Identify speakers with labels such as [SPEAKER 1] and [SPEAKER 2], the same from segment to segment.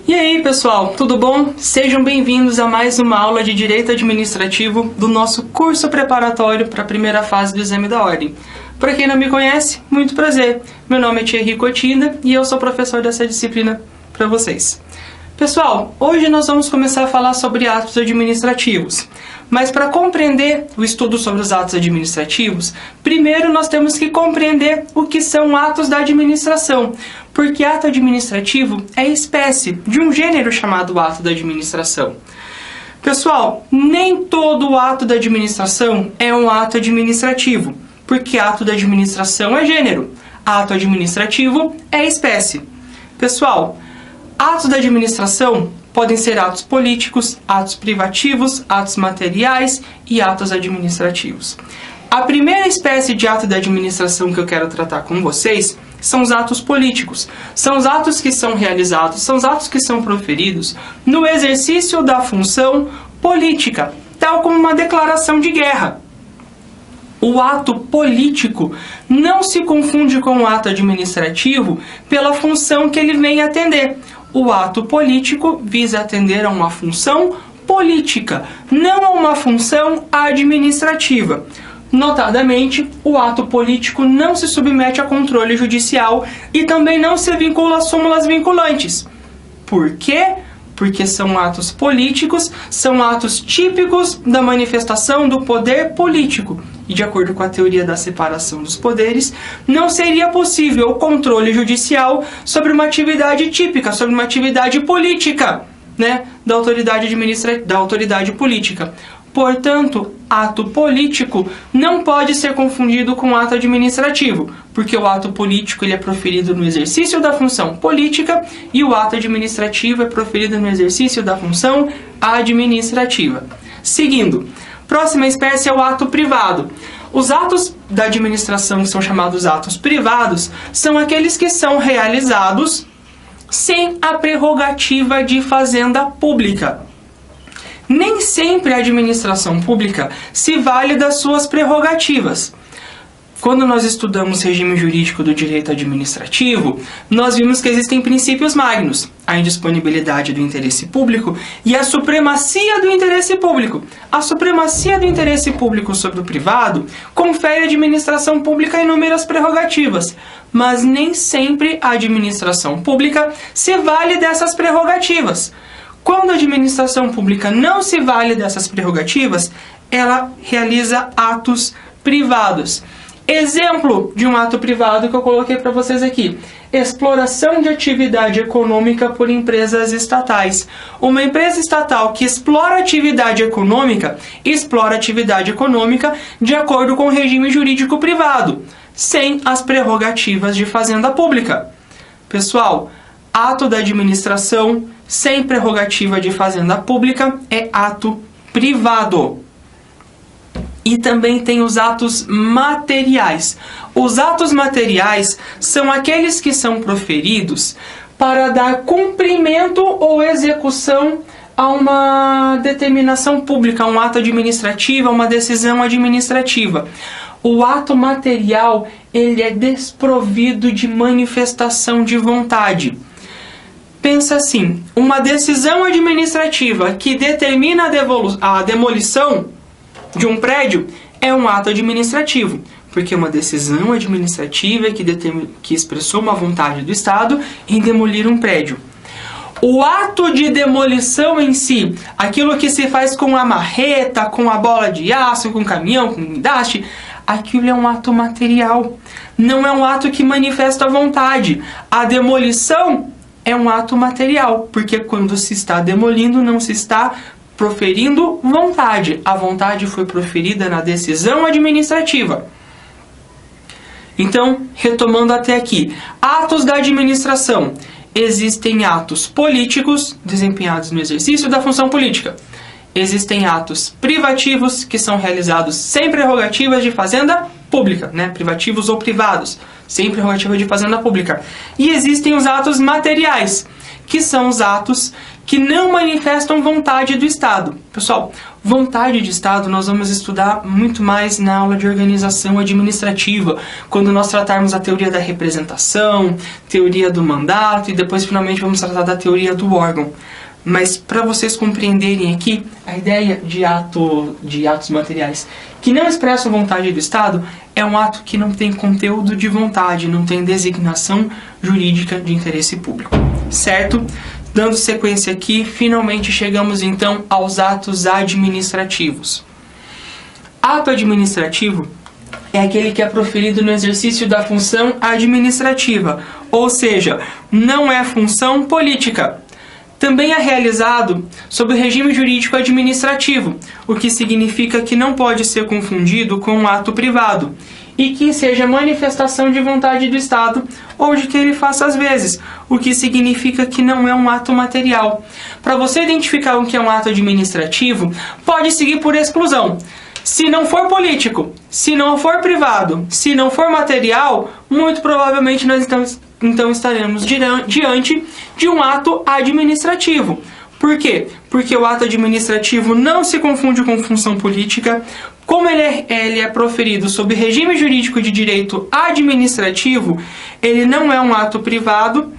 [SPEAKER 1] E aí, pessoal, tudo bom? Sejam bem-vindos a mais uma aula de Direito Administrativo do nosso curso preparatório para a primeira fase do Exame da Ordem. Para quem não me conhece, muito prazer. Meu nome é Thierry Cotinda e eu sou professor dessa disciplina para vocês. Pessoal, hoje nós vamos começar a falar sobre atos administrativos. Mas para compreender o estudo sobre os atos administrativos, primeiro nós temos que compreender o que são atos da administração, porque ato administrativo é espécie de um gênero chamado ato da administração. Pessoal, nem todo ato da administração é um ato administrativo, porque ato da administração é gênero, ato administrativo é espécie. Pessoal, atos da administração podem ser atos políticos, atos privativos, atos materiais e atos administrativos. A primeira espécie de ato da administração que eu quero tratar com vocês são os atos políticos. São os atos que são realizados, são os atos que são proferidos no exercício da função política, tal como uma declaração de guerra. O ato político não se confunde com o ato administrativo pela função que ele vem atender. O ato político visa atender a uma função política, não a uma função administrativa. Notadamente, o ato político não se submete a controle judicial e também não se vincula a súmulas vinculantes. Por quê? Porque são atos políticos, são atos típicos da manifestação do poder político. E de acordo com a teoria da separação dos poderes, não seria possível o controle judicial sobre uma atividade típica, sobre uma atividade política, da autoridade política. Portanto, ato político não pode ser confundido com ato administrativo, porque o ato político ele é proferido no exercício da função política e o ato administrativo é proferido no exercício da função administrativa. Seguindo, próxima espécie é o ato privado. Os atos da administração que são chamados atos privados são aqueles que são realizados sem a prerrogativa de fazenda pública. Nem sempre a administração pública se vale das suas prerrogativas. Quando nós estudamos regime jurídico do direito administrativo, nós vimos que existem princípios magnos, a indisponibilidade do interesse público e a supremacia do interesse público. A supremacia do interesse público sobre o privado confere à administração pública inúmeras prerrogativas, mas nem sempre a administração pública se vale dessas prerrogativas. Quando a administração pública não se vale dessas prerrogativas, ela realiza atos privados. Exemplo de um ato privado que eu coloquei para vocês aqui: exploração de atividade econômica por empresas estatais. Uma empresa estatal que explora atividade econômica de acordo com o regime jurídico privado, sem as prerrogativas de fazenda pública. Pessoal, ato da administração sem prerrogativa de fazenda pública é ato privado. E também tem os atos materiais. Os atos materiais são aqueles que são proferidos para dar cumprimento ou execução a uma determinação pública, a um ato administrativo, a uma decisão administrativa. O ato material, ele é desprovido de manifestação de vontade. Pensa assim, uma decisão administrativa que determina a demolição de um prédio é um ato administrativo, porque é uma decisão administrativa que expressou uma vontade do Estado em demolir um prédio. O ato de demolição em si, aquilo que se faz com a marreta, com a bola de aço, com o caminhão, com o guindaste, aquilo é um ato material, não é um ato que manifesta vontade. A demolição é um ato material, porque quando se está demolindo, não se está proferindo vontade. A vontade foi proferida na decisão administrativa. Então, retomando até aqui, atos da administração. Existem atos políticos desempenhados no exercício da função política. Existem atos privativos que são realizados sem prerrogativas de fazenda pública, privativos ou privados, sem prerrogativa de fazenda pública. E existem os atos materiais, que são os atos que não manifestam vontade do Estado. Pessoal, Vontade de Estado nós vamos estudar muito mais na aula de organização administrativa, quando nós tratarmos a teoria da representação, teoria do mandato e depois finalmente vamos tratar da teoria do órgão. Mas para vocês compreenderem aqui a ideia de atos materiais que não expressam vontade do Estado, é um ato que não tem conteúdo de vontade, não tem designação jurídica de interesse público, certo? Dando sequência aqui, finalmente chegamos então aos atos administrativos. Ato administrativo é aquele que é proferido no exercício da função administrativa, ou seja, não é função política. Também é realizado sob o regime jurídico administrativo, o que significa que não pode ser confundido com um ato privado, e que seja manifestação de vontade do Estado ou de quem ele faça às vezes, o que significa que não é um ato material. Para você identificar o que é um ato administrativo, pode seguir por exclusão. Se não for político, se não for privado, se não for material, muito provavelmente nós então estaremos diante de um ato administrativo. Por quê? Porque o ato administrativo não se confunde com função política. Como ele é proferido sob regime jurídico de direito administrativo, ele não é um ato privado.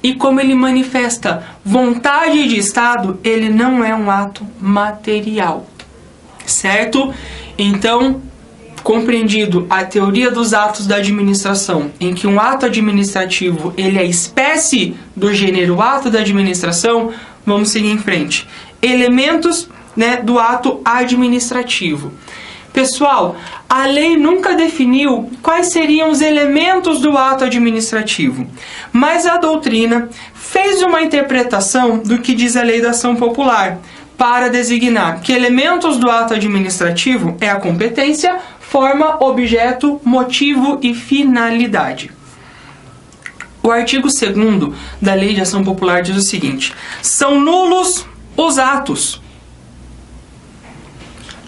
[SPEAKER 1] E como ele manifesta vontade de Estado, ele não é um ato material. Certo? Então, compreendido a teoria dos atos da administração, em que um ato administrativo ele é espécie do gênero ato da administração, vamos seguir em frente. Elementos, do ato administrativo. Pessoal, a lei nunca definiu quais seriam os elementos do ato administrativo, mas a doutrina fez uma interpretação do que diz a lei da ação popular, para designar que elementos do ato administrativo é a competência, forma, objeto, motivo e finalidade. O artigo 2º da Lei de Ação Popular diz o seguinte: são nulos os atos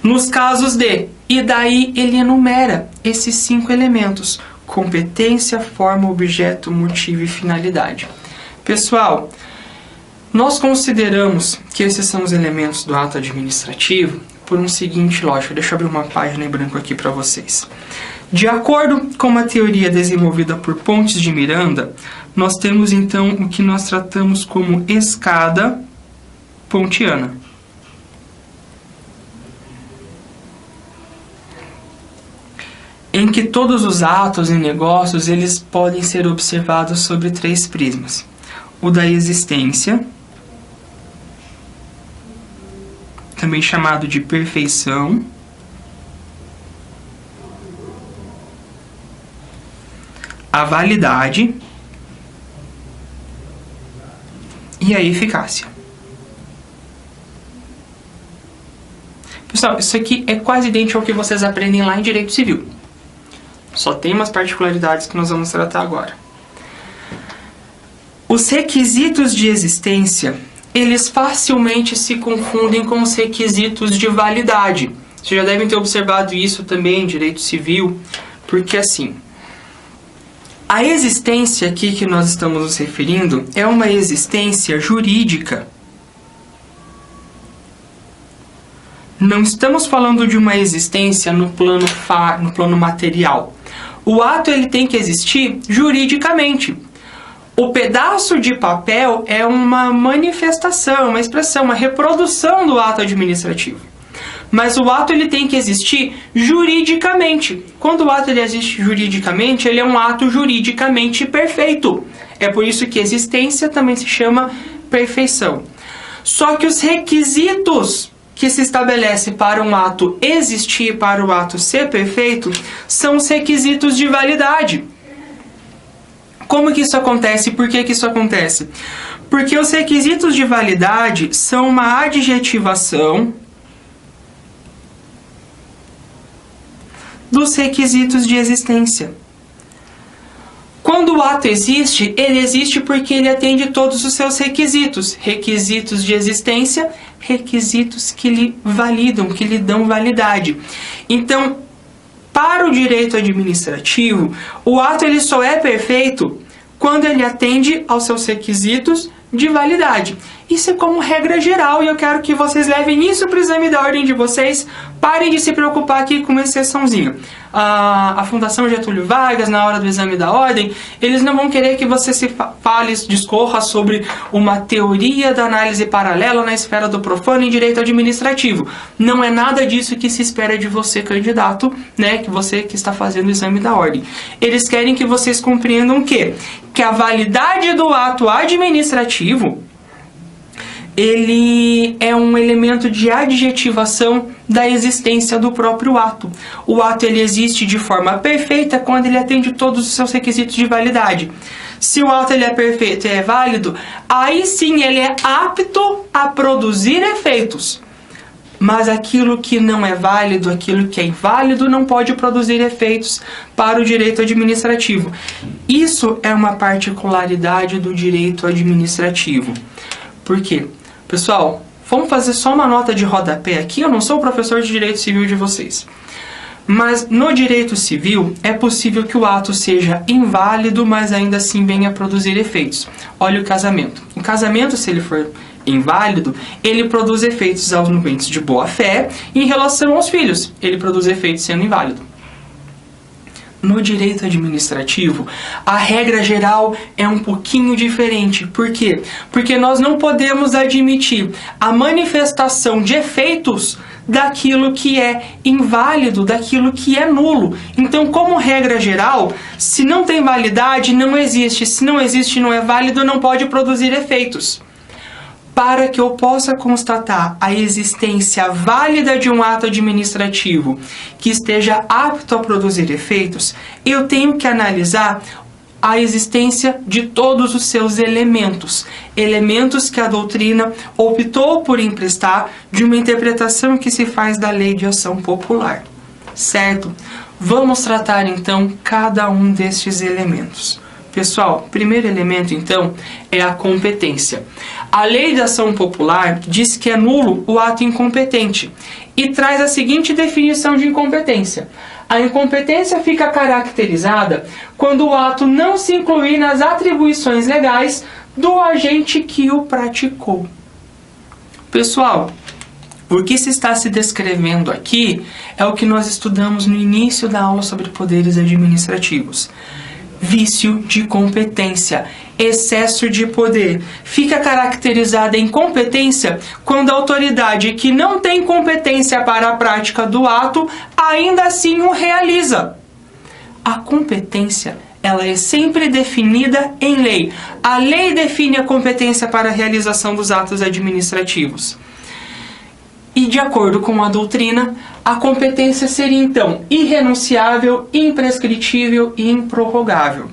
[SPEAKER 1] nos casos de... E daí ele enumera esses 5 elementos: competência, forma, objeto, motivo e finalidade. Pessoal, nós consideramos que esses são os elementos do ato administrativo por um seguinte lógica. Deixa eu abrir uma página em branco aqui para vocês. De acordo com uma teoria desenvolvida por Pontes de Miranda, nós temos então o que nós tratamos como escada pontiana. Em que todos os atos e negócios eles podem ser observados sobre 3 prismas: o da existência, também chamado de perfeição, a validade e a eficácia. Pessoal, isso aqui é quase idêntico ao que vocês aprendem lá em Direito Civil. Só tem umas particularidades que nós vamos tratar agora. Os requisitos de existência, eles facilmente se confundem com os requisitos de validade. Vocês já devem ter observado isso também em Direito Civil, porque assim, a existência aqui que nós estamos nos referindo é uma existência jurídica. Não estamos falando de uma existência no plano material. O ato ele tem que existir juridicamente. O pedaço de papel é uma manifestação, uma expressão, uma reprodução do ato administrativo. Mas o ato ele tem que existir juridicamente. Quando o ato ele existe juridicamente, ele é um ato juridicamente perfeito. É por isso que existência também se chama perfeição. Só que os requisitos que se estabelece para um ato existir, para o ato ser perfeito, são os requisitos de validade. Como que isso acontece? Por que isso acontece? Porque os requisitos de validade são uma adjetivação dos requisitos de existência. Quando o ato existe, ele existe porque ele atende todos os seus requisitos. Requisitos de existência, requisitos que lhe validam, que lhe dão validade. Então, para o direito administrativo, o ato ele só é perfeito quando ele atende aos seus requisitos de validade. Isso é como regra geral e eu quero que vocês levem isso para o exame da ordem de vocês. Parem de se preocupar aqui com uma exceçãozinha. A Fundação Getúlio Vargas, na hora do exame da ordem, eles não vão querer que você se fale, discorra sobre uma teoria da análise paralela na esfera do profano em direito administrativo. Não é nada disso que se espera de você, candidato, né? Que você que está fazendo o exame da ordem. Eles querem que vocês compreendam o quê? Que a validade do ato administrativo ele é um elemento de adjetivação da existência do próprio ato. O ato ele existe de forma perfeita quando ele atende todos os seus requisitos de validade. Se o ato ele é perfeito e é válido, aí sim ele é apto a produzir efeitos. Mas aquilo que não é válido, aquilo que é inválido, não pode produzir efeitos para o direito administrativo. Isso é uma particularidade do direito administrativo. Por quê? Pessoal, vamos fazer só uma nota de rodapé aqui. Eu não sou o professor de direito civil de vocês. Mas no direito civil é possível que o ato seja inválido, mas ainda assim venha a produzir efeitos. Olha o casamento. O casamento, se ele for inválido, ele produz efeitos aos nuentes de boa-fé e em relação aos filhos. Ele produz efeitos sendo inválido. No direito administrativo, a regra geral é um pouquinho diferente. Por quê? Porque nós não podemos admitir a manifestação de efeitos daquilo que é inválido, daquilo que é nulo. Então, como regra geral, se não tem validade, não existe. Se não existe, não é válido, não pode produzir efeitos. Para que eu possa constatar a existência válida de um ato administrativo que esteja apto a produzir efeitos, eu tenho que analisar a existência de todos os seus elementos. Elementos que a doutrina optou por emprestar de uma interpretação que se faz da lei de ação popular. Certo? Vamos tratar então cada um destes elementos. Pessoal, primeiro elemento, então, é a competência. A lei de ação popular diz que é nulo o ato incompetente e traz a seguinte definição de incompetência. A incompetência fica caracterizada quando o ato não se incluir nas atribuições legais do agente que o praticou. Pessoal, o que se está se descrevendo aqui é o que nós estudamos no início da aula sobre poderes administrativos. Vício de competência, excesso de poder. Fica caracterizada a incompetência quando a autoridade que não tem competência para a prática do ato, ainda assim o realiza. A competência, ela é sempre definida em lei. A lei define a competência para a realização dos atos administrativos. E de acordo com a doutrina, a competência seria então irrenunciável, imprescritível e improrrogável.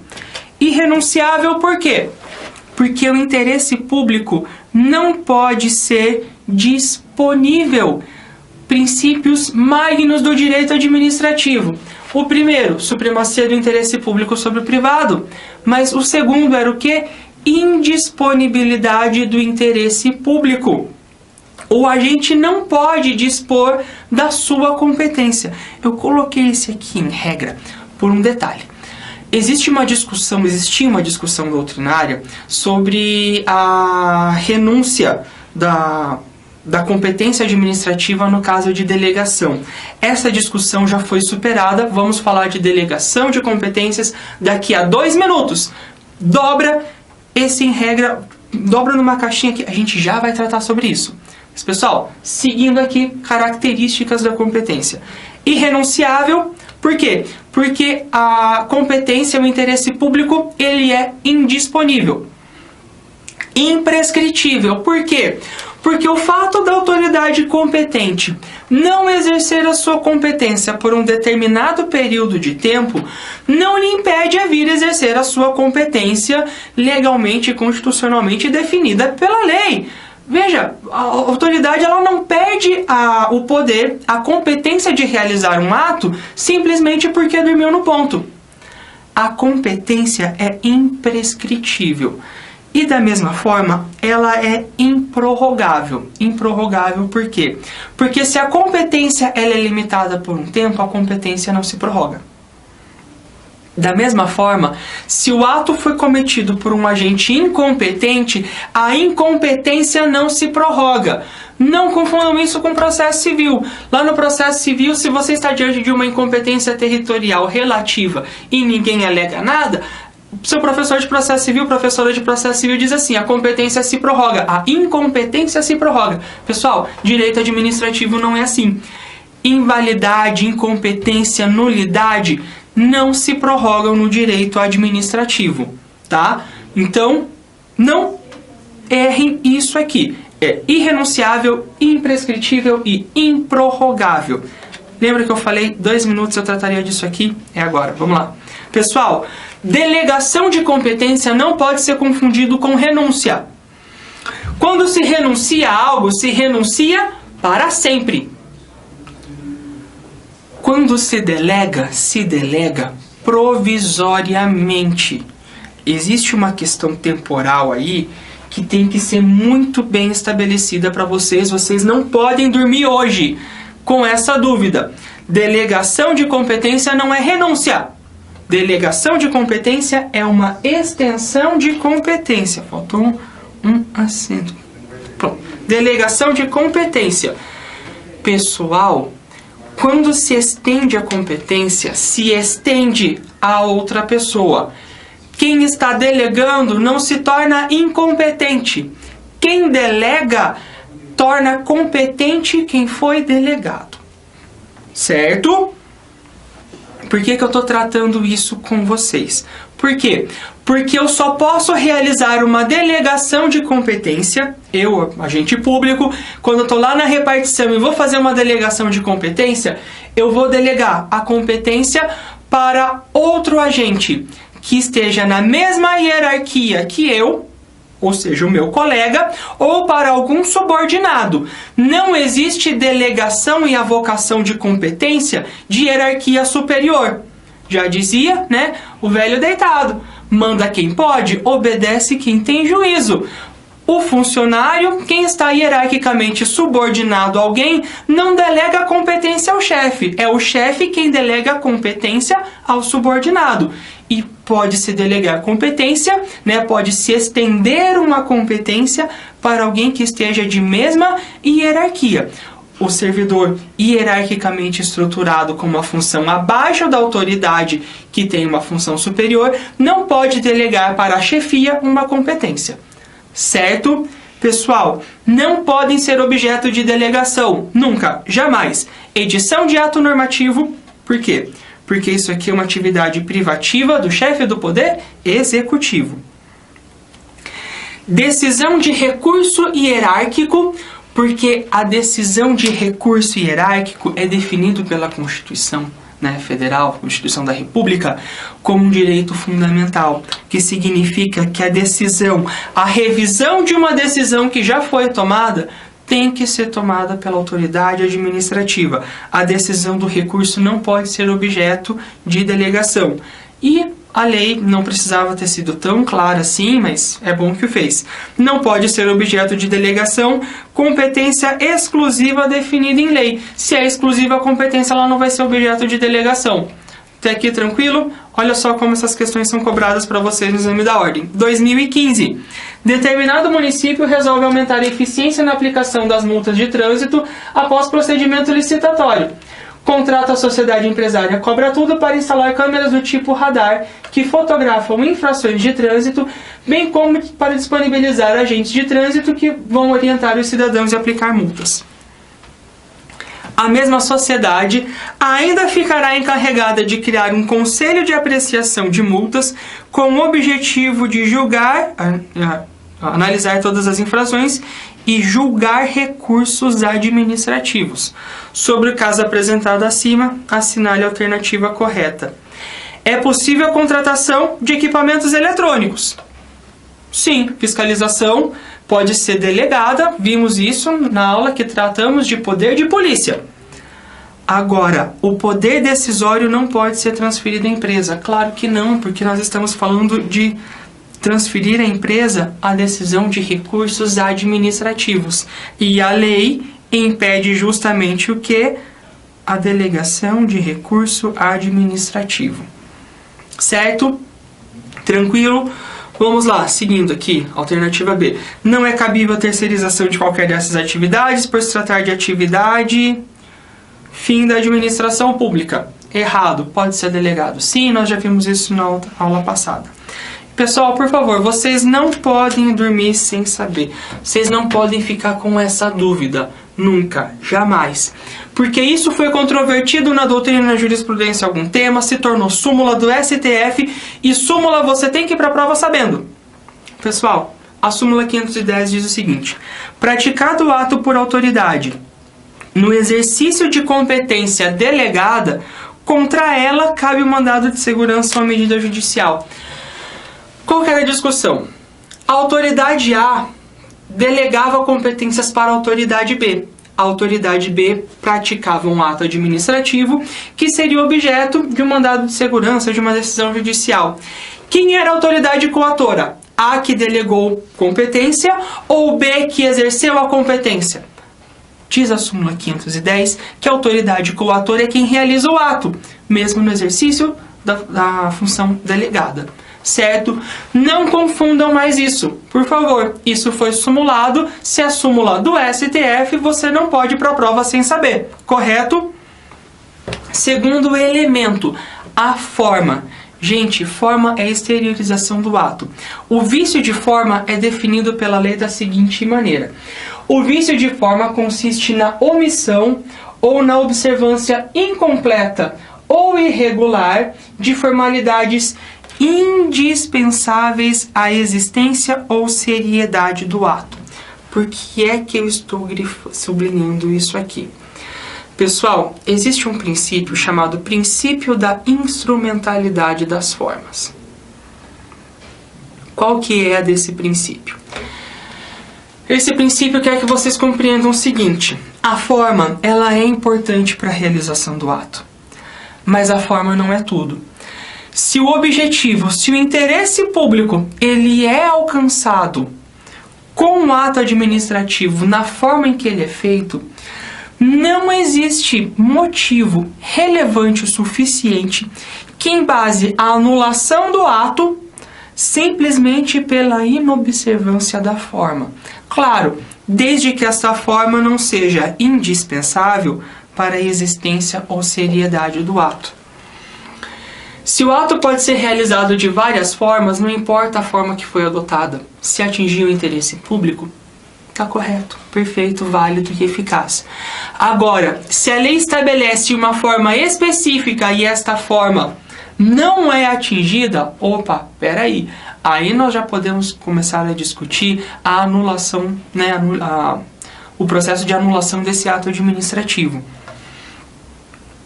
[SPEAKER 1] Irrenunciável por quê? Porque o interesse público não pode ser disponível. Princípios magnos do direito administrativo. O primeiro, supremacia do interesse público sobre o privado. Mas o segundo era o quê? Indisponibilidade do interesse público. O agente não pode dispor da sua competência. Eu coloquei esse aqui em regra por um detalhe. Existia uma discussão doutrinária sobre a renúncia da competência administrativa no caso de delegação. Essa discussão já foi superada. Vamos falar de delegação de competências daqui a 2 minutos. Dobra esse em regra, dobra numa caixinha que a gente já vai tratar sobre isso. Mas, pessoal, seguindo aqui características da competência. Irrenunciável, por quê? Porque a competência, o interesse público, ele é indisponível. Imprescritível, por quê? Porque o fato da autoridade competente não exercer a sua competência por um determinado período de tempo não lhe impede a vir exercer a sua competência legalmente e constitucionalmente definida pela lei. Veja, a autoridade ela não perde o poder, a competência de realizar um ato simplesmente porque dormiu no ponto. A competência é imprescritível. E da mesma forma, ela é improrrogável. Improrrogável por quê? Porque se a competência ela é limitada por um tempo, a competência não se prorroga. Da mesma forma, se o ato foi cometido por um agente incompetente, a incompetência não se prorroga. Não confundam isso com processo civil. Lá no processo civil, se você está diante de uma incompetência territorial relativa e ninguém alega nada, seu professor de processo civil, professora de processo civil diz assim: a competência se prorroga, a incompetência se prorroga. Pessoal, direito administrativo não é assim. Invalidade, incompetência, nulidade não se prorrogam no direito administrativo, tá? Então, não errem isso aqui. É irrenunciável, imprescritível e improrrogável. Lembra que eu falei 2 minutos eu trataria disso aqui? É agora, vamos lá. Pessoal, delegação de competência não pode ser confundido com renúncia. Quando se renuncia a algo, se renuncia para sempre. Quando se delega provisoriamente. Existe uma questão temporal aí que tem que ser muito bem estabelecida para vocês. Vocês não podem dormir hoje com essa dúvida. Delegação de competência não é renúncia. Delegação de competência é uma extensão de competência. Faltou um acento. Pronto. Delegação de competência. Pessoal, quando se estende a competência, se estende a outra pessoa. Quem está delegando não se torna incompetente. Quem delega torna competente quem foi delegado. Certo? Por que eu estou tratando isso com vocês? Por quê? Porque eu só posso realizar uma delegação de competência, eu, agente público, quando eu estou lá na repartição e vou fazer uma delegação de competência, eu vou delegar a competência para outro agente que esteja na mesma hierarquia que eu, ou seja, o meu colega, ou para algum subordinado. Não existe delegação e avocação de competência de hierarquia superior. Já dizia, né, o velho deitado: manda quem pode, obedece quem tem juízo. O funcionário, quem está hierarquicamente subordinado a alguém, não delega a competência ao chefe. É o chefe quem delega a competência ao subordinado. E pode-se delegar competência, né? Pode-se estender uma competência para alguém que esteja de mesma hierarquia. O servidor hierarquicamente estruturado com uma função abaixo da autoridade que tem uma função superior não pode delegar para a chefia uma competência. Certo? Pessoal, não podem ser objeto de delegação. Nunca, jamais. Edição de ato normativo. Por quê? Porque isso aqui é uma atividade privativa do chefe do poder executivo. Decisão de recurso hierárquico, porque a decisão de recurso hierárquico é definido pela Constituição, né, Federal, Constituição da República, como um direito fundamental, que significa que a decisão, a revisão de uma decisão que já foi tomada, tem que ser tomada pela autoridade administrativa. A decisão do recurso não pode ser objeto de delegação. E a lei não precisava ter sido tão clara assim, mas é bom que o fez. Não pode ser objeto de delegação competência exclusiva definida em lei. Se é exclusiva a competência, ela não vai ser objeto de delegação. Até aqui tranquilo? Olha só como essas questões são cobradas para vocês no exame da ordem. 2015. Determinado município resolve aumentar a eficiência na aplicação das multas de trânsito após procedimento licitatório. Contrata a sociedade empresária Cobra Tudo para instalar câmeras do tipo radar que fotografam infrações de trânsito, bem como para disponibilizar agentes de trânsito que vão orientar os cidadãos e aplicar multas. A mesma sociedade ainda ficará encarregada de criar um conselho de apreciação de multas com o objetivo de julgar, analisar todas as infrações e julgar recursos administrativos. Sobre o caso apresentado acima, assinale a alternativa correta. É possível a contratação de equipamentos eletrônicos? Sim, fiscalização pode ser delegada, vimos isso na aula que tratamos de poder de polícia. Agora, o poder decisório não pode ser transferido à empresa. Claro que não, porque nós estamos falando de transferir à empresa a decisão de recursos administrativos. E a lei impede justamente o que? A delegação de recurso administrativo. certo? Tranquilo? Vamos lá, seguindo aqui, alternativa B. Não é cabível a terceirização de qualquer dessas atividades por se tratar de atividade fim da administração pública. Errado, pode ser delegado. Sim, nós já vimos isso na aula passada. Pessoal, por favor, vocês não podem dormir sem saber. Vocês não podem ficar com essa dúvida. Nunca, jamais. Porque isso foi controvertido na doutrina e na jurisprudência há algum tempo, se tornou súmula do STF, e súmula você tem que ir para a prova sabendo. Pessoal, a súmula 510 diz o seguinte: praticado o ato por autoridade no exercício de competência delegada, contra ela cabe o mandado de segurança ou a medida judicial. Qual que era a discussão? A autoridade A delegava competências para a autoridade B. A autoridade B praticava um ato administrativo que seria objeto de um mandado de segurança, de uma decisão judicial. Quem era a autoridade coatora? A que delegou competência ou B que exerceu a competência? Diz a súmula 510 que a autoridade coatora é quem realiza o ato, mesmo no exercício da função delegada. Certo? Não confundam mais isso, por favor. Isso foi sumulado. Se é súmula do STF, você não pode ir para a prova sem saber. Correto? Segundo elemento, a forma. Gente, forma é a exteriorização do ato. O vício de forma é definido pela lei da seguinte maneira: o vício de forma consiste na omissão ou na observância incompleta ou irregular de formalidades indispensáveis à existência ou seriedade do ato. Por que é que eu estou sublinhando isso aqui? Pessoal, existe um princípio chamado princípio da instrumentalidade das formas. Qual que é desse princípio? Esse princípio quer que vocês compreendam o seguinte: a forma, ela é importante para a realização do ato, mas a forma não é tudo. Se o objetivo, se o interesse público, ele é alcançado com o ato administrativo na forma em que ele é feito, não existe motivo relevante o suficiente que embase a anulação do ato simplesmente pela inobservância da forma. Claro, desde que esta forma não seja indispensável para a existência ou seriedade do ato. Se o ato pode ser realizado de várias formas, não importa a forma que foi adotada. Se atingir o interesse público, está correto, perfeito, válido e eficaz. Agora, se a lei estabelece uma forma específica e esta forma não é atingida, opa, peraí. Aí nós já podemos começar a discutir a anulação, né, o processo de anulação desse ato administrativo.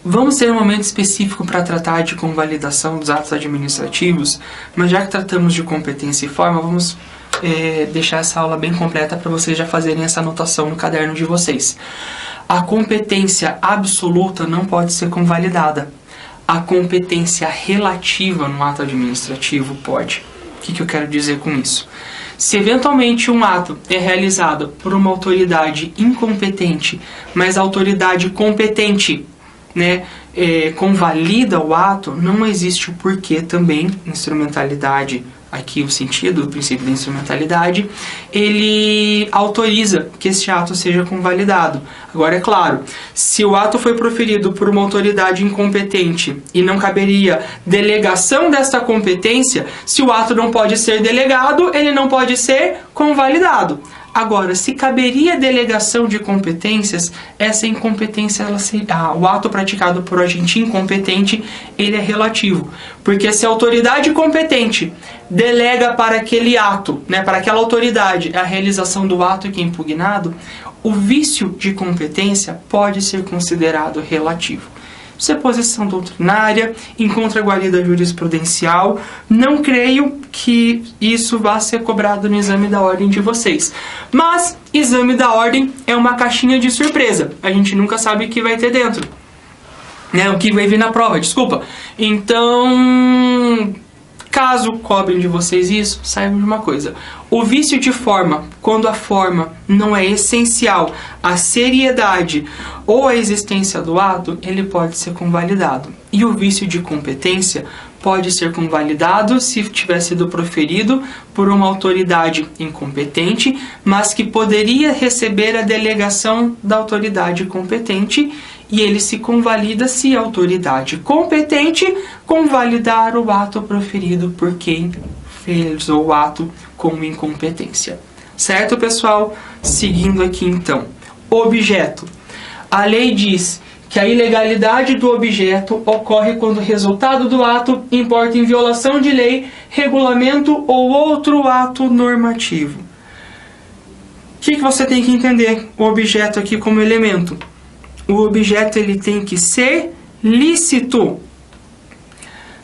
[SPEAKER 1] Vamos ter um momento específico para tratar de convalidação dos atos administrativos, mas já que tratamos de competência e forma, vamos deixar essa aula bem completa para vocês já fazerem essa anotação no caderno de vocês. A competência absoluta não pode ser convalidada. A competência relativa no ato administrativo pode. O que eu quero dizer com isso? Se eventualmente um ato é realizado por uma autoridade incompetente, mas a autoridade competente, né, convalida o ato, não existe o porquê também, instrumentalidade, aqui o sentido do princípio da instrumentalidade, ele autoriza que este ato seja convalidado. Agora, é claro, se o ato foi proferido por uma autoridade incompetente e não caberia delegação desta competência, se o ato não pode ser delegado, ele não pode ser convalidado. Agora, se caberia delegação de competências, essa incompetência, o ato praticado por agente incompetente, ele é relativo. Porque se a autoridade competente delega para aquele ato, né, para aquela autoridade, a realização do ato que é impugnado, o vício de competência pode ser considerado relativo. Isso é posição doutrinária, encontra guarida jurisprudencial. Não creio que isso vá ser cobrado no exame da ordem de vocês. Mas, exame da ordem é uma caixinha de surpresa. A gente nunca sabe o que vai ter dentro. Né? O que vai vir na prova, desculpa. Então, caso cobrem de vocês isso, saibam de uma coisa. O vício de forma, quando a forma não é essencial à seriedade ou à existência do ato, ele pode ser convalidado. E o vício de competência, pode ser convalidado se tiver sido proferido por uma autoridade incompetente, mas que poderia receber a delegação da autoridade competente, e ele se convalida se a autoridade competente convalidar o ato proferido por quem fez o ato com incompetência. Certo, pessoal? Seguindo aqui então. Objeto. A lei diz que a ilegalidade do objeto ocorre quando o resultado do ato importa em violação de lei, regulamento ou outro ato normativo. O que você tem que entender? O objeto aqui como elemento. O objeto ele tem que ser lícito.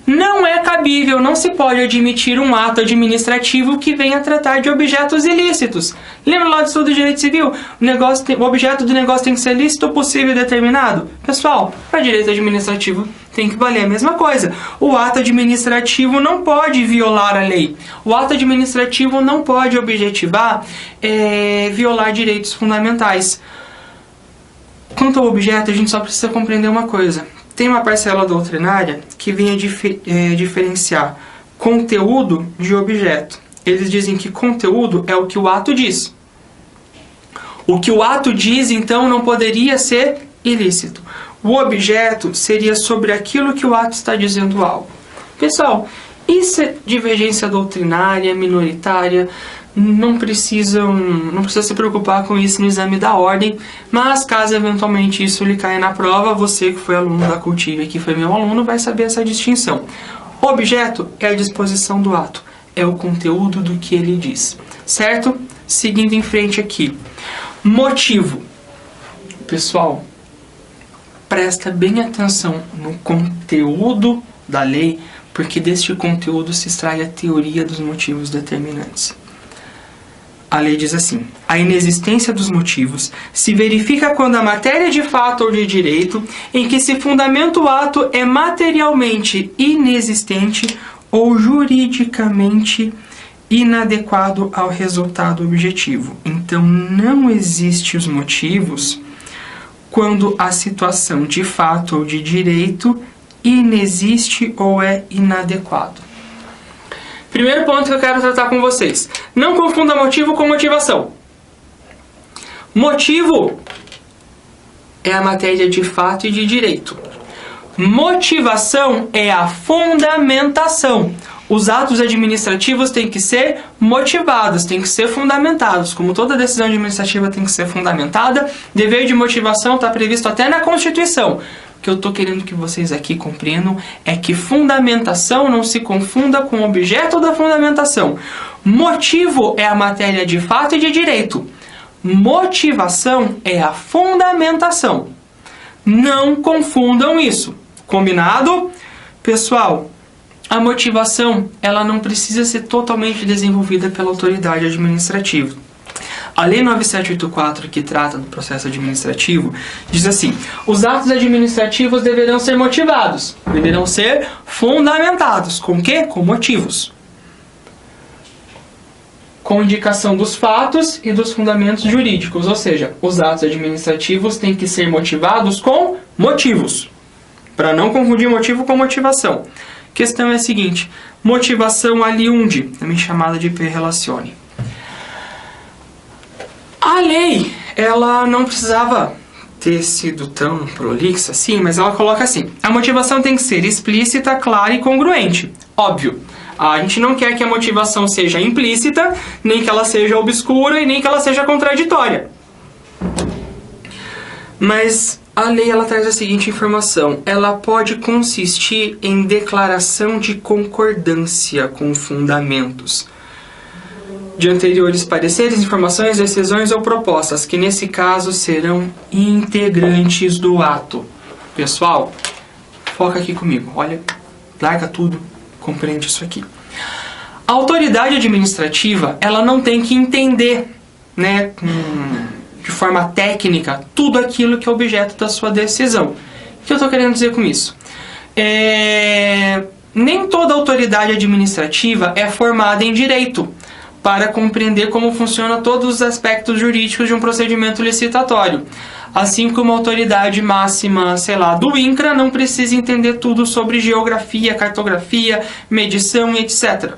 [SPEAKER 1] Não é cabível, não se pode admitir um ato administrativo que venha tratar de objetos ilícitos. Lembra lá do estudo de direito civil? O objeto do negócio tem que ser lícito, possível e determinado? Pessoal, para direito administrativo tem que valer a mesma coisa. O ato administrativo não pode violar a lei. O ato administrativo não pode objetivar violar direitos fundamentais. Quanto ao objeto, a gente só precisa compreender uma coisa. Tem uma parcela doutrinária que vem a diferenciar conteúdo de objeto. Eles dizem que conteúdo é o que o ato diz. O que o ato diz, então, não poderia ser ilícito. O objeto seria sobre aquilo que o ato está dizendo algo. Pessoal, isso é divergência doutrinária, minoritária. Não precisa se preocupar com isso no exame da ordem, mas caso eventualmente isso lhe caia na prova, você que foi aluno da Cultive, que foi meu aluno, vai saber essa distinção. Objeto é a disposição do ato, é o conteúdo do que ele diz, certo? Seguindo em frente aqui. Motivo. Pessoal, presta bem atenção no conteúdo da lei, porque deste conteúdo se extrai a teoria dos motivos determinantes. A lei diz assim: a inexistência dos motivos se verifica quando a matéria de fato ou de direito em que se fundamenta o ato é materialmente inexistente ou juridicamente inadequado ao resultado objetivo. Então, não existem os motivos quando a situação de fato ou de direito inexiste ou é inadequado. Primeiro ponto que eu quero tratar com vocês. Não confunda motivo com motivação. Motivo é a matéria de fato e de direito. Motivação é a fundamentação. Os atos administrativos têm que ser motivados, têm que ser fundamentados. Como toda decisão administrativa tem que ser fundamentada, dever de motivação está previsto até na Constituição. O que eu estou querendo que vocês aqui compreendam é que fundamentação não se confunda com o objeto da fundamentação. Motivo é a matéria de fato e de direito. Motivação é a fundamentação. Não confundam isso. Combinado? Pessoal, a motivação ela não precisa ser totalmente desenvolvida pela autoridade administrativa. A Lei 9784, que trata do processo administrativo, diz assim: os atos administrativos deverão ser motivados, deverão ser fundamentados. Com o quê? Com motivos. Com indicação dos fatos e dos fundamentos jurídicos, ou seja, os atos administrativos têm que ser motivados com motivos, para não confundir motivo com motivação. A questão é a seguinte: motivação aliunde, também chamada de per relacione. A lei, ela não precisava ter sido tão prolixa assim, mas ela coloca assim: a motivação tem que ser explícita, clara e congruente. Óbvio, a gente não quer que a motivação seja implícita, nem que ela seja obscura e nem que ela seja contraditória. Mas a lei ela traz a seguinte informação: ela pode consistir em declaração de concordância com fundamentos de anteriores pareceres, informações, decisões ou propostas, que nesse caso serão integrantes do ato. Pessoal, foca aqui comigo. Olha, larga tudo, compreende isso aqui. A autoridade administrativa, ela não tem que entender, né, de forma técnica, tudo aquilo que é objeto da sua decisão. O que eu estou querendo dizer com isso? Nem toda autoridade administrativa é formada em direito para compreender como funcionam todos os aspectos jurídicos de um procedimento licitatório. Assim como a autoridade máxima, sei lá, do INCRA não precisa entender tudo sobre geografia, cartografia, medição e etc.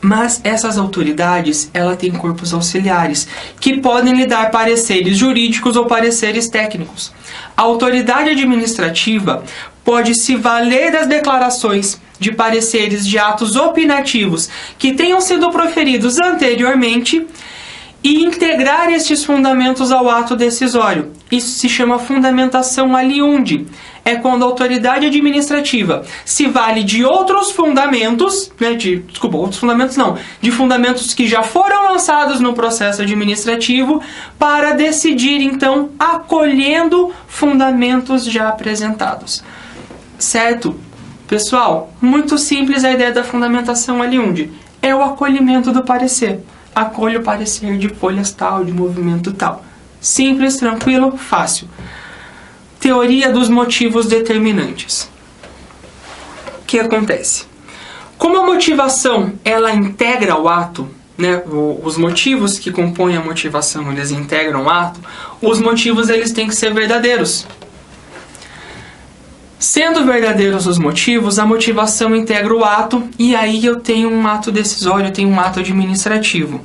[SPEAKER 1] Mas essas autoridades, ela tem corpos auxiliares, que podem lhe dar pareceres jurídicos ou pareceres técnicos. A autoridade administrativa pode se valer das declarações de pareceres de atos opinativos que tenham sido proferidos anteriormente e integrar estes fundamentos ao ato decisório. Isso se chama fundamentação aliundi. É quando a autoridade administrativa se vale de outros fundamentos, de fundamentos que já foram lançados no processo administrativo para decidir, então, acolhendo fundamentos já apresentados. Certo? Pessoal, muito simples a ideia da fundamentação aliundi. É o acolhimento do parecer. Acolho o parecer de folhas tal, de movimento tal. Simples, tranquilo, fácil. Teoria dos motivos determinantes. O que acontece? Como a motivação ela integra o ato, né? Os motivos que compõem a motivação eles integram o ato, os motivos eles têm que ser verdadeiros. Sendo verdadeiros os motivos, a motivação integra o ato e aí eu tenho um ato decisório, eu tenho um ato administrativo.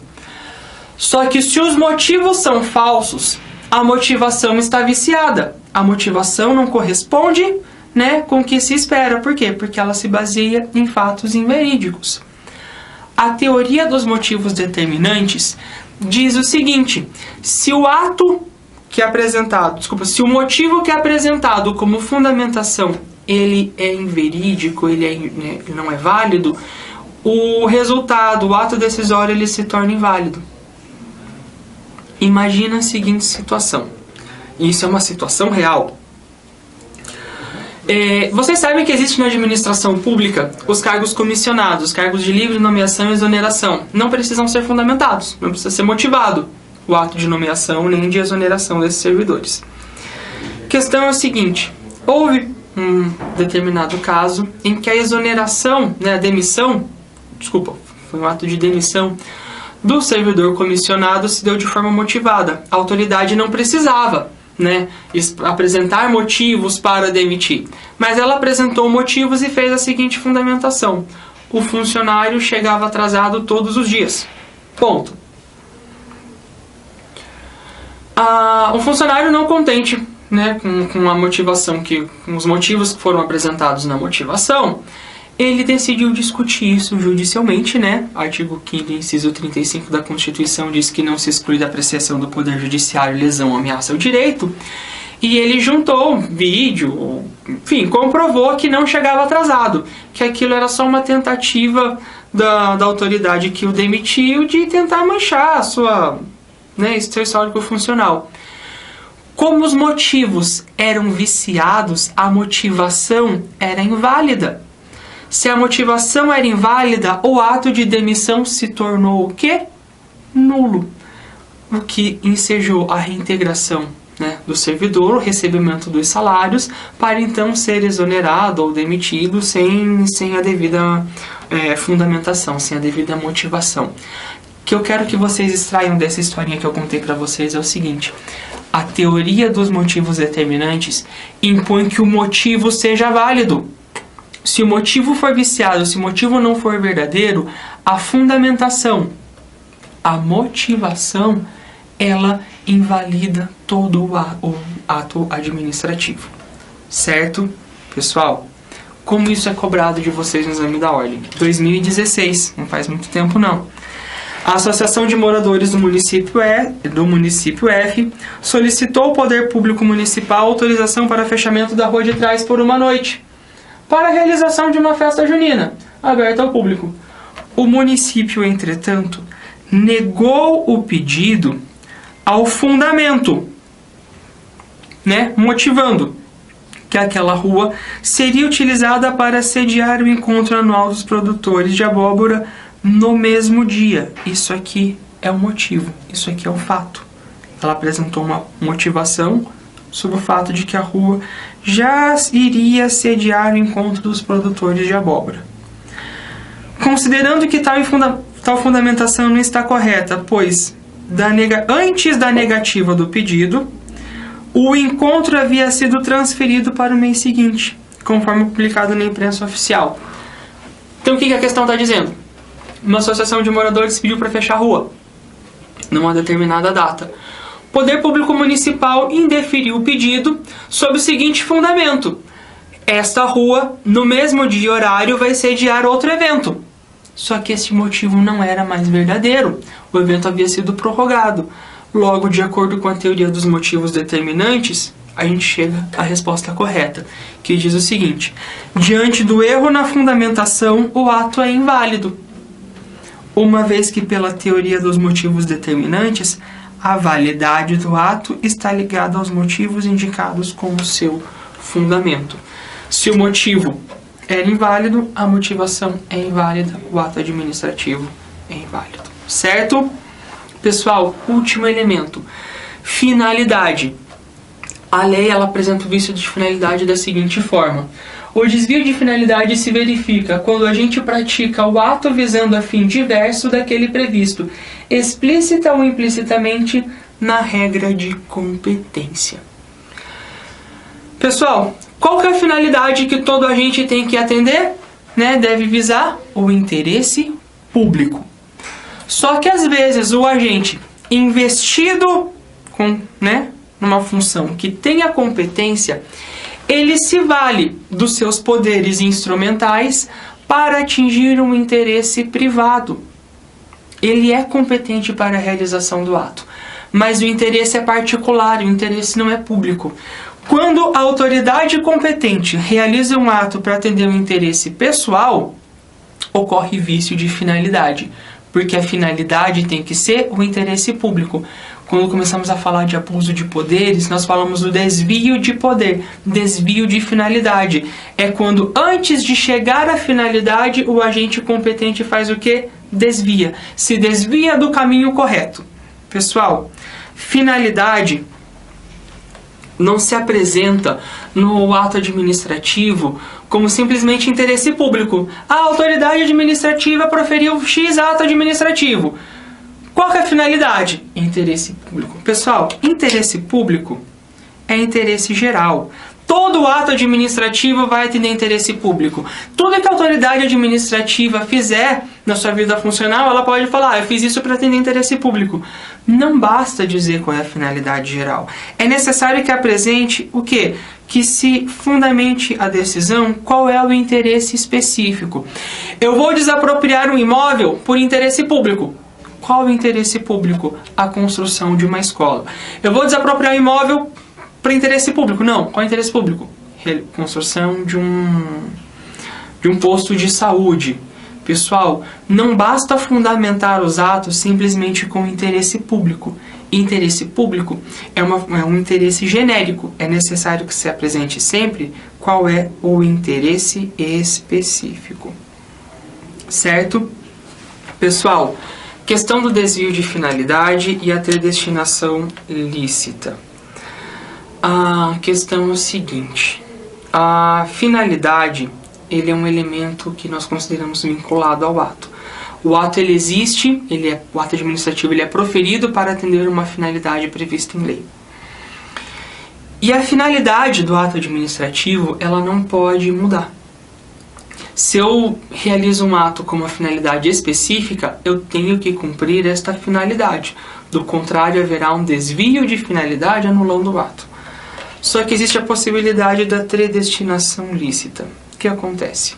[SPEAKER 1] Só que se os motivos são falsos, a motivação está viciada. A motivação não corresponde, né, com o que se espera. Por quê? Porque ela se baseia em fatos inverídicos. A teoria dos motivos determinantes diz o seguinte: se o ato que é apresentado, se o motivo que é apresentado como fundamentação, ele é inverídico, ele não é válido, o resultado, o ato decisório, ele se torna inválido. Imagina a seguinte situação. Isso é uma situação real. Vocês sabem que existe na administração pública os cargos comissionados, cargos de livre nomeação e exoneração. Não precisam ser fundamentados, não precisa ser motivado o ato de nomeação nem de exoneração desses servidores. A questão é a seguinte: houve um determinado caso em que a exoneração, né, a demissão, foi um ato de demissão do servidor comissionado se deu de forma motivada. A autoridade não precisava, né, apresentar motivos para demitir, mas ela apresentou motivos e fez a seguinte fundamentação: o funcionário chegava atrasado todos os dias. Ponto. Um funcionário não contente, né, com a motivação, com os motivos que foram apresentados na motivação, ele decidiu discutir isso judicialmente, né? Artigo 5º, inciso 35 da Constituição diz que não se exclui da apreciação do Poder Judiciário lesão ou ameaça ao direito. E ele juntou vídeo, enfim, comprovou que não chegava atrasado, que aquilo era só uma tentativa da autoridade que o demitiu de tentar manchar a sua, né, seu histórico funcional. Como os motivos eram viciados, a motivação era inválida. Se a motivação era inválida, o ato de demissão se tornou o quê? Nulo. O que ensejou a reintegração, né, do servidor, o recebimento dos salários, para então ser exonerado ou demitido sem a devida fundamentação, sem a devida motivação. O que eu quero que vocês extraiam dessa historinha que eu contei para vocês é o seguinte: a teoria dos motivos determinantes impõe que o motivo seja válido. Se o motivo for viciado, se o motivo não for verdadeiro, a fundamentação, a motivação, ela invalida todo o ato administrativo. Certo, pessoal? Como isso é cobrado de vocês no exame da ordem? 2016, não faz muito tempo não. A Associação de Moradores do município F solicitou ao Poder Público Municipal autorização para fechamento da Rua de Trás por uma noite, para a realização de uma festa junina, aberta ao público. O município, entretanto, negou o pedido ao fundamento, né, motivando que aquela rua seria utilizada para sediar o encontro anual dos produtores de abóbora no mesmo dia. Isso aqui é o motivo, isso aqui é o fato. Ela apresentou uma motivação sobre o fato de que a rua já iria sediar o encontro dos produtores de abóbora. Considerando que tal fundamentação não está correta, pois antes da negativa do pedido, o encontro havia sido transferido para o mês seguinte, conforme publicado na imprensa oficial. Então o que a questão está dizendo? Uma associação de moradores pediu para fechar a rua numa determinada data. O Poder Público Municipal indeferiu o pedido sob o seguinte fundamento: esta rua, no mesmo dia e horário, vai sediar outro evento. Só que esse motivo não era mais verdadeiro. O evento havia sido prorrogado. Logo, de acordo com a teoria dos motivos determinantes, a gente chega à resposta correta, que diz o seguinte: diante do erro na fundamentação, o ato é inválido, uma vez que, pela teoria dos motivos determinantes, a validade do ato está ligada aos motivos indicados como seu fundamento. Se o motivo era inválido, a motivação é inválida, o ato administrativo é inválido. Certo? Pessoal, último elemento: finalidade. A lei ela apresenta o vício de finalidade da seguinte forma: o desvio de finalidade se verifica quando a gente pratica o ato visando a fim diverso daquele previsto, explícita ou implicitamente, na regra de competência. Pessoal, qual que é a finalidade que todo agente tem que atender? Deve visar o interesse público. Só que às vezes o agente investido numa função que tenha competência, ele se vale dos seus poderes instrumentais para atingir um interesse privado. Ele é competente para a realização do ato, mas o interesse é particular, o interesse não é público. Quando a autoridade competente realiza um ato para atender um interesse pessoal, ocorre vício de finalidade, porque a finalidade tem que ser o interesse público. Quando começamos a falar de abuso de poderes, nós falamos do desvio de poder, desvio de finalidade. É quando, antes de chegar à finalidade, o agente competente faz o quê? Desvia. Se desvia do caminho correto. Pessoal, finalidade não se apresenta no ato administrativo como simplesmente interesse público. A autoridade administrativa proferiu X ato administrativo. Qual que é a finalidade? Interesse público. Pessoal, interesse público é interesse geral. Todo ato administrativo vai atender interesse público. Tudo que a autoridade administrativa fizer na sua vida funcional, ela pode falar: eu fiz isso para atender interesse público. Não basta dizer qual é a finalidade geral. É necessário que apresente o quê? Que se fundamente a decisão qual é o interesse específico. Eu vou desapropriar um imóvel por interesse público. Qual é o interesse público? A construção de uma escola. Eu vou desapropriar um imóvel para interesse público? Não. Qual é o interesse público? Construção de um posto de saúde. Pessoal, não basta fundamentar os atos simplesmente com interesse público. Interesse público é um interesse genérico. É necessário que se apresente sempre qual é o interesse específico. Certo? Pessoal, questão do desvio de finalidade e a predestinação lícita. A questão é o seguinte: a finalidade ele é um elemento que nós consideramos vinculado ao ato. O ato ele existe, o ato administrativo ele é proferido para atender uma finalidade prevista em lei. E a finalidade do ato administrativo ela não pode mudar. Se eu realizo um ato com uma finalidade específica, eu tenho que cumprir esta finalidade. Do contrário, haverá um desvio de finalidade anulando o ato. Só que existe a possibilidade da predestinação lícita. O que acontece?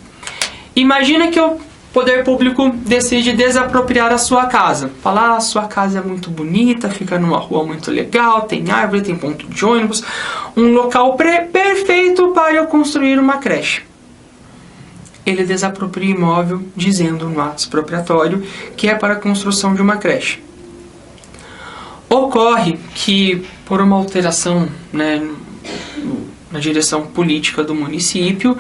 [SPEAKER 1] Imagina que o poder público decide desapropriar a sua casa. Fala: sua casa é muito bonita, fica numa rua muito legal, tem árvore, tem ponto de ônibus, um local perfeito para eu construir uma creche. Ele desapropria o imóvel dizendo no ato expropriatório que é para a construção de uma creche. Ocorre que, por uma alteração na direção política do município,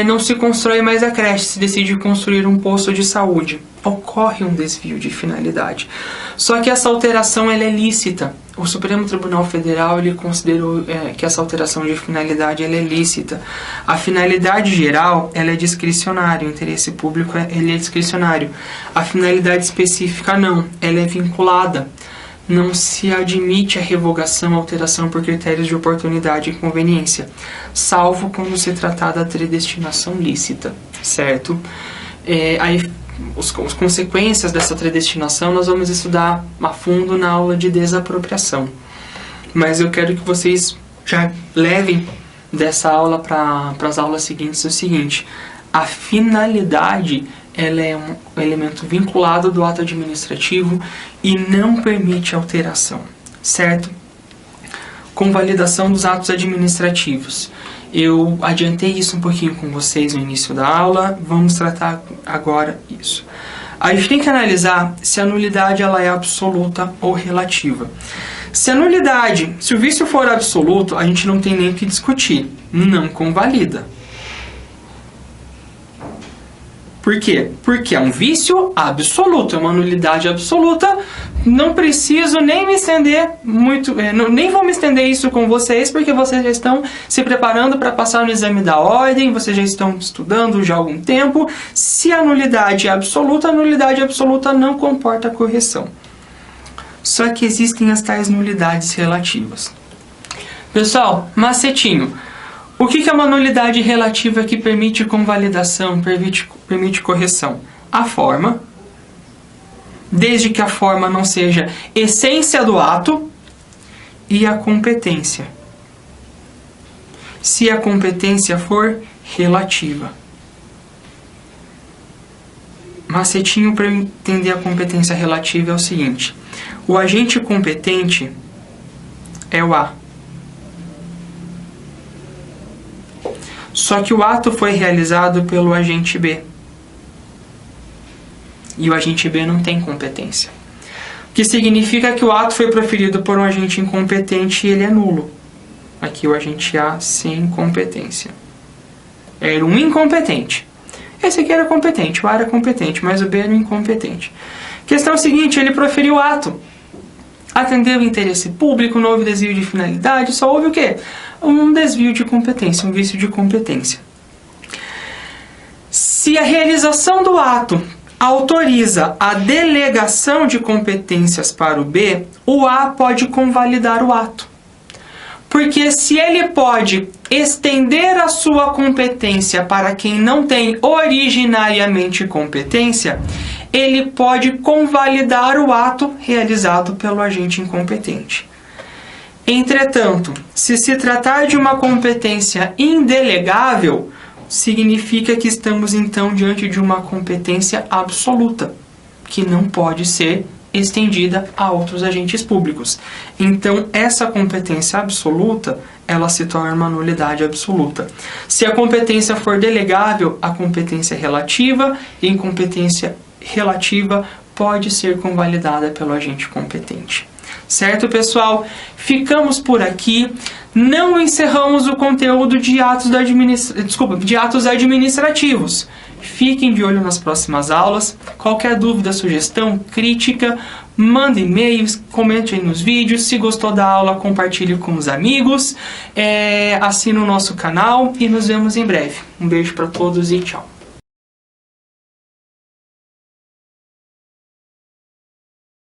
[SPEAKER 1] não se constrói mais a creche, se decide construir um posto de saúde. Ocorre um desvio de finalidade. Só que essa alteração ela é lícita. O Supremo Tribunal Federal ele considerou que essa alteração de finalidade ela é lícita. A finalidade geral ela é discricionária, o interesse público ele é discricionário. A finalidade específica não, ela é vinculada. não se admite a revogação ou alteração por critérios de oportunidade e conveniência, salvo quando se tratar da predestinação lícita, certo? Aí, as consequências dessa predestinação nós vamos estudar a fundo na aula de desapropriação. Mas eu quero que vocês já levem dessa aula para as aulas seguintes o seguinte: a finalidade ela é um elemento vinculado do ato administrativo e não permite alteração, certo? Convalidação dos atos administrativos. Eu adiantei isso um pouquinho com vocês no início da aula, vamos tratar agora isso. A gente tem que analisar se a nulidade ela é absoluta ou relativa. Se a nulidade, se o vício for absoluto, a gente não tem nem o que discutir, não convalida. Por quê? Porque é um vício absoluto, é uma nulidade absoluta. Não preciso nem me estender muito, nem vou me estender isso com vocês, porque vocês já estão se preparando para passar no exame da ordem, vocês já estão estudando já há algum tempo. Se a nulidade absoluta não comporta correção. Só que existem as tais nulidades relativas. Pessoal, macetinho. O que é uma nulidade relativa que permite convalidação, permite correção? A forma, desde que a forma não seja essência do ato, e a competência, se a competência for relativa. Macetinho para entender a competência relativa é o seguinte: o agente competente é o A. Só que o ato foi realizado pelo agente B. E o agente B não tem competência. O que significa que o ato foi proferido por um agente incompetente e ele é nulo. Aqui o agente A sem competência. Era um incompetente. Esse aqui era competente, o A era competente, mas o B era incompetente. Questão seguinte, ele proferiu o ato. Atendeu o interesse público, não houve desvio de finalidade, só houve o quê? Um desvio de competência, um vício de competência. Se a realização do ato autoriza a delegação de competências para o B, o A pode convalidar o ato. Porque se ele pode estender a sua competência para quem não tem originariamente competência, ele pode convalidar o ato realizado pelo agente incompetente. Entretanto, se tratar de uma competência indelegável, significa que estamos então diante de uma competência absoluta, que não pode ser estendida a outros agentes públicos. Então, essa competência absoluta, ela se torna uma nulidade absoluta. Se a competência for delegável, a competência é relativa, e a incompetência relativa pode ser convalidada pelo agente competente. Certo, pessoal? Ficamos por aqui. Não encerramos o conteúdo de atos administrativos. Fiquem de olho nas próximas aulas. Qualquer dúvida, sugestão, crítica, manda e-mails, comente aí nos vídeos. Se gostou da aula, compartilhe com os amigos. Assine o nosso canal e nos vemos em breve. Um beijo para todos e tchau.